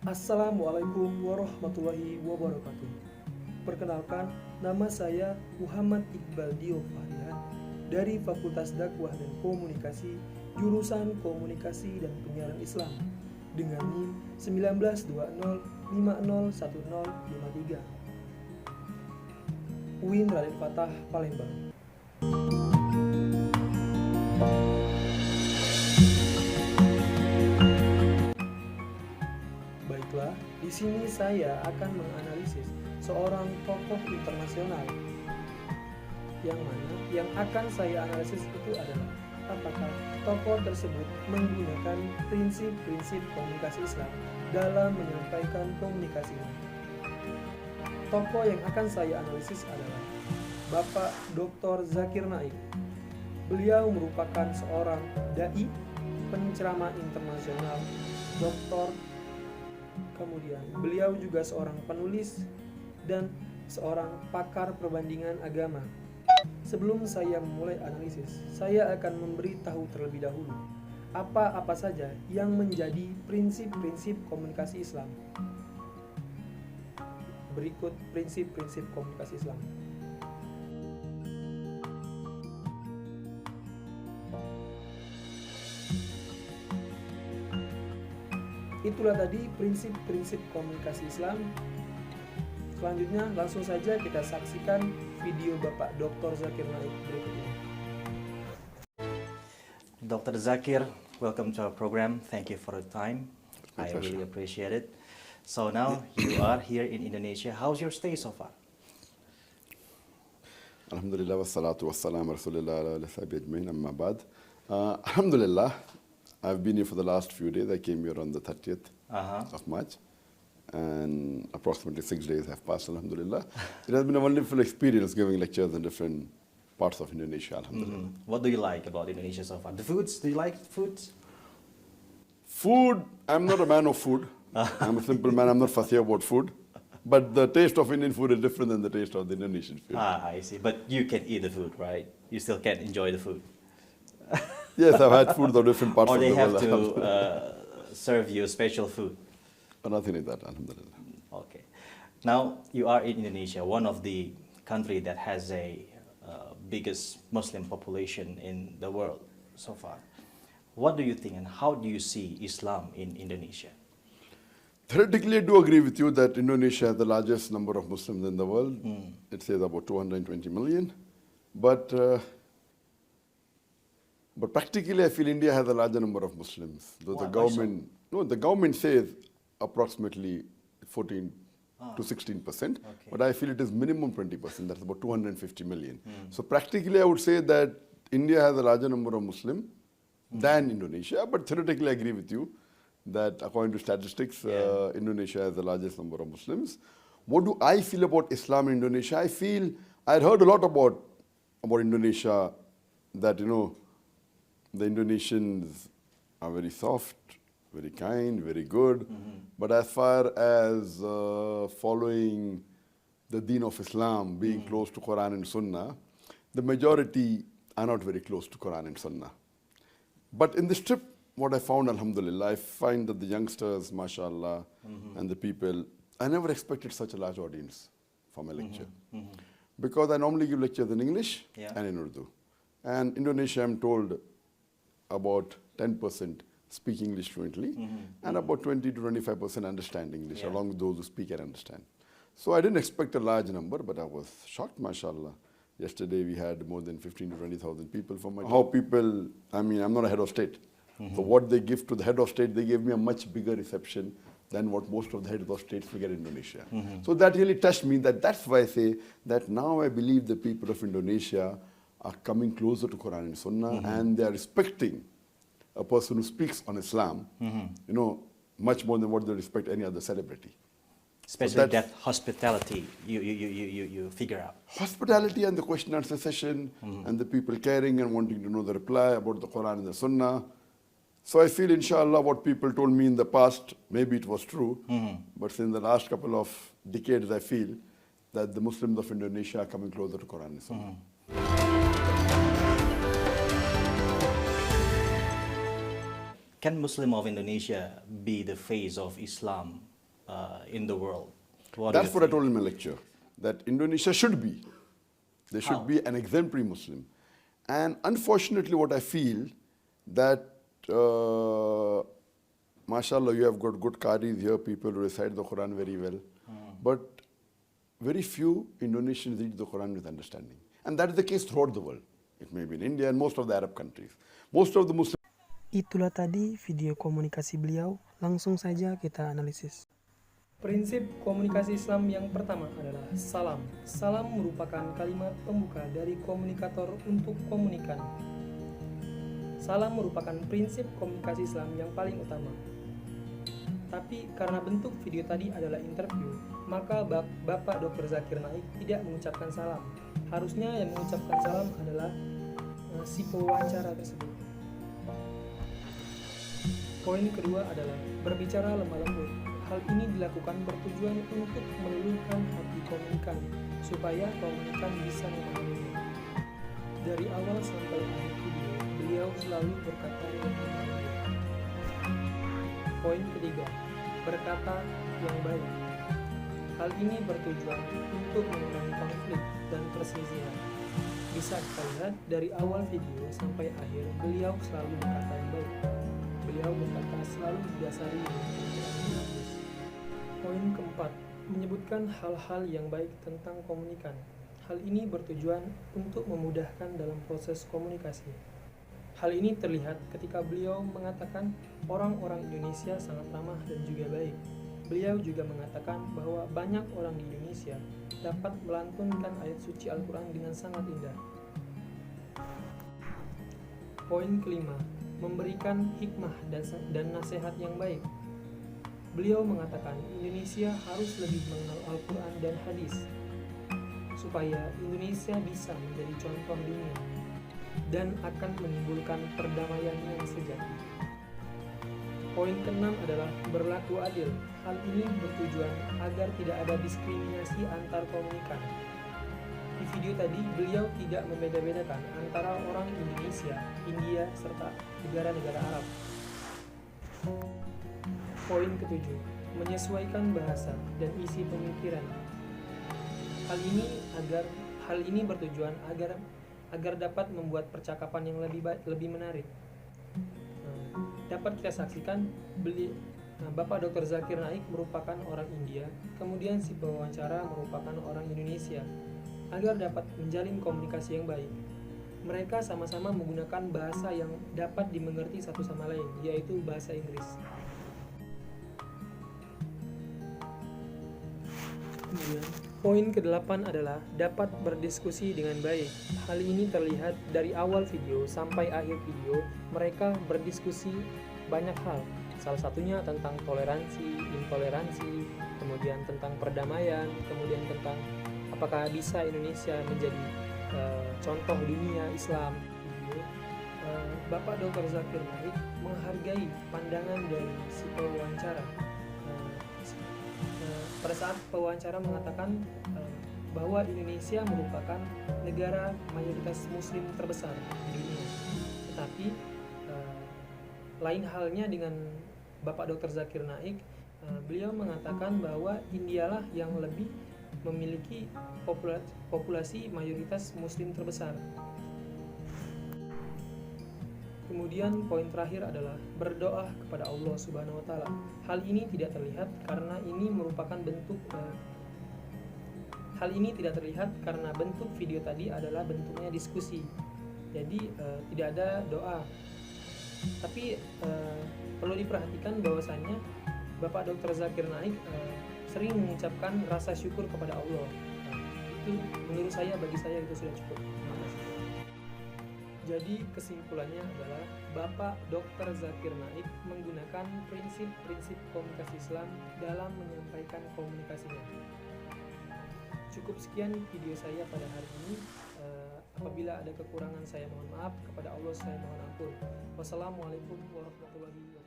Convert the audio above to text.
Assalamualaikum warahmatullahi wabarakatuh. Perkenalkan, nama saya Muhammad Iqbal Dhio Fahrihan dari Fakultas Dakwah dan Komunikasi, jurusan Komunikasi dan Penyiaran Islam dengan NIM 1920501053. UIN Raden Fatah, Palembang. Baiklah, di sini saya akan menganalisis seorang tokoh internasional. Yang mana yang akan saya analisis itu adalah apakah tokoh tersebut menggunakan prinsip-prinsip komunikasi Islam dalam menyampaikan komunikasinya. Tokoh yang akan saya analisis adalah Bapak Dr. Zakir Naik. Beliau merupakan seorang dai, penceramah internasional, doktor. Kemudian beliau juga seorang penulis dan seorang pakar perbandingan agama. Sebelum saya memulai analisis, saya akan memberitahu terlebih dahulu apa-apa saja yang menjadi prinsip-prinsip komunikasi Islam. Berikut prinsip-prinsip komunikasi Islam. Itulah tadi prinsip-prinsip komunikasi Islam. Selanjutnya langsung saja kita saksikan video Bapak Dr. Zakir Naik berikut ini. Dr. Zakir, welcome to our program. Thank you for the time. I really appreciate it. So now you are here in Indonesia. How's your stay so far? Alhamdulillah wassalatu wassalamu rasulillah ala sahbihi ajma'in amma ba'd. Alhamdulillah, I've been here for the last few days. I came here on the 30th of March, and approximately 6 days have passed, alhamdulillah. It has been a wonderful experience giving lectures in different parts of Indonesia, alhamdulillah. What do you like about Indonesia so far? The foods, do you like foods? Food, I'm not a man of food. I'm a simple man, I'm not fussy about food. But the taste of Indian food is different than the taste of the Indonesian food. I see. But you can eat the food, right? You still can enjoy the food. Yes, I've had foods of different parts Or of the they have world. to serve you special food. Nothing like that, alhamdulillah. Okay. Now, you are in Indonesia, one of the country that has a biggest Muslim population in the world so far. What do you think and how do you see Islam in Indonesia? Theoretically, I do agree with you that Indonesia has the largest number of Muslims in the world. It says about 220 million. But practically, I feel India has a larger number of Muslims. Though Why? the government says approximately 14 to 16%, but I feel it is minimum 20%. That's about 250 million. So practically, I would say that India has a larger number of Muslims than Indonesia. But theoretically, I agree with you that according to statistics, Indonesia has the largest number of Muslims. What do I feel about Islam in Indonesia? I feel I heard a lot about Indonesia, that the Indonesians are very soft, very kind, very good. But as far as following the deen of Islam, being close to Quran and Sunnah, the majority are not very close to Quran and Sunnah. But in this trip, what I found, alhamdulillah, I find that the youngsters, mashallah, and the people, I never expected such a large audience for my lecture. Because I normally give lectures in English and in Urdu. And Indonesia, I'm told, about 10% speak English fluently, and about 20 to 25% understand English, along with those who speak and understand. So I didn't expect a large number, but I was shocked, mashallah. Yesterday we had more than 15 to 20,000 people for my talk. How people, I'm not a head of state. So what they give to the head of state, they gave me a much bigger reception than what most of the heads of states will get in Indonesia. So that really touched me. That's why I say that now I believe the people of Indonesia are coming closer to Quran and Sunnah, and they are respecting a person who speaks on Islam, much more than what they respect any other celebrity. Especially that hospitality you figure out. Hospitality and the question and answer session, and the people caring and wanting to know the reply about the Quran and the Sunnah. So I feel, inshallah, what people told me in the past, maybe it was true, but in the last couple of decades, I feel that the Muslims of Indonesia are coming closer to Quran and Sunnah. Can Muslim of Indonesia be the face of Islam in the world? What do That's you what I think? told in my lecture, that Indonesia should be. They should How? be an exemplary Muslim. And unfortunately, what I feel that, mashallah, you have got good qadis here, people who recite the Quran very well. But very few Indonesians read the Quran with understanding. And that is the case throughout the world. It may be in India and most of the Arab countries. Most of the Muslims. Itulah tadi video komunikasi beliau, langsung saja kita analisis. Prinsip komunikasi Islam yang pertama adalah salam. Salam merupakan kalimat pembuka dari komunikator untuk komunikan. Salam merupakan prinsip komunikasi Islam yang paling utama. Tapi karena bentuk video tadi adalah interview, maka Bapak Dr. Zakir Naik tidak mengucapkan salam. Harusnya yang mengucapkan salam adalah si pewawancara tersebut. Poin kedua adalah berbicara lemah lembut. Hal ini dilakukan bertujuan untuk meluluhkan hati komunikan, supaya komunikan bisa memahaminya. Dari awal sampai akhir video, beliau selalu berkata yang lembut. Poin ketiga, berkata yang baik. Hal ini bertujuan untuk mengurangi konflik dan perselisihan. Bisa kita lihat dari awal video sampai akhir, beliau selalu berkata yang baik. Beliau berkata selalu didasari dengan pikiran yang bagus. Poin keempat, menyebutkan hal-hal yang baik tentang komunikan. Hal ini bertujuan untuk memudahkan dalam proses komunikasi. Hal ini terlihat ketika beliau mengatakan orang-orang Indonesia sangat ramah dan juga baik. Beliau juga mengatakan bahwa banyak orang di Indonesia dapat melantunkan ayat suci Al-Quran dengan sangat indah. Poin kelima, memberikan hikmah dan nasihat yang baik. Beliau mengatakan Indonesia harus lebih mengenal Al-Quran dan hadis, supaya Indonesia bisa menjadi contoh dunia dan akan menimbulkan perdamaian yang sejati. Poin keenam adalah berlaku adil. Hal ini bertujuan agar tidak ada diskriminasi antar komunikan. Di video tadi, beliau tidak membeda-bedakan antara orang Indonesia, India, serta negara-negara Arab. Poin ketujuh, menyesuaikan bahasa dan isi pemikiran. Hal ini bertujuan agar dapat membuat percakapan yang lebih menarik. Dapat kita saksikan Bapak Dr. Zakir Naik merupakan orang India, kemudian si pewawancara merupakan orang Indonesia. Agar dapat menjalin komunikasi yang baik, mereka sama-sama menggunakan bahasa yang dapat dimengerti satu sama lain, yaitu bahasa Inggris. Kemudian, poin ke-8 adalah dapat berdiskusi dengan baik. Hal ini terlihat dari awal video sampai akhir video, mereka berdiskusi banyak hal. Salah satunya tentang toleransi, intoleransi, kemudian tentang perdamaian, kemudian tentang apakah bisa Indonesia menjadi contoh dunia Islam. Bapak Dr. Zakir Naik menghargai pandangan dari si pewawancara. Pada saat pewawancara mengatakan bahwa Indonesia merupakan negara mayoritas Muslim terbesar di dunia. Tetapi lain halnya dengan Bapak Dr. Zakir Naik, beliau mengatakan bahwa Indialah yang lebih memiliki populasi mayoritas Muslim terbesar. Kemudian poin terakhir adalah berdoa kepada Allah Subhanahu wa taala. Hal ini tidak terlihat karena bentuk video tadi adalah bentuknya diskusi. Jadi tidak ada doa. Tapi perlu diperhatikan bahwasannya Bapak Dr. Zakir Naik sering mengucapkan rasa syukur kepada Allah. Itu menurut saya, bagi saya itu sudah cukup. Jadi kesimpulannya adalah Bapak Dr. Zakir Naik menggunakan prinsip-prinsip komunikasi Islam dalam menyampaikan komunikasinya. Cukup sekian video saya pada hari ini. Apabila ada kekurangan saya mohon maaf, kepada Allah saya mohon ampun. Wassalamualaikum warahmatullahi wabarakatuh.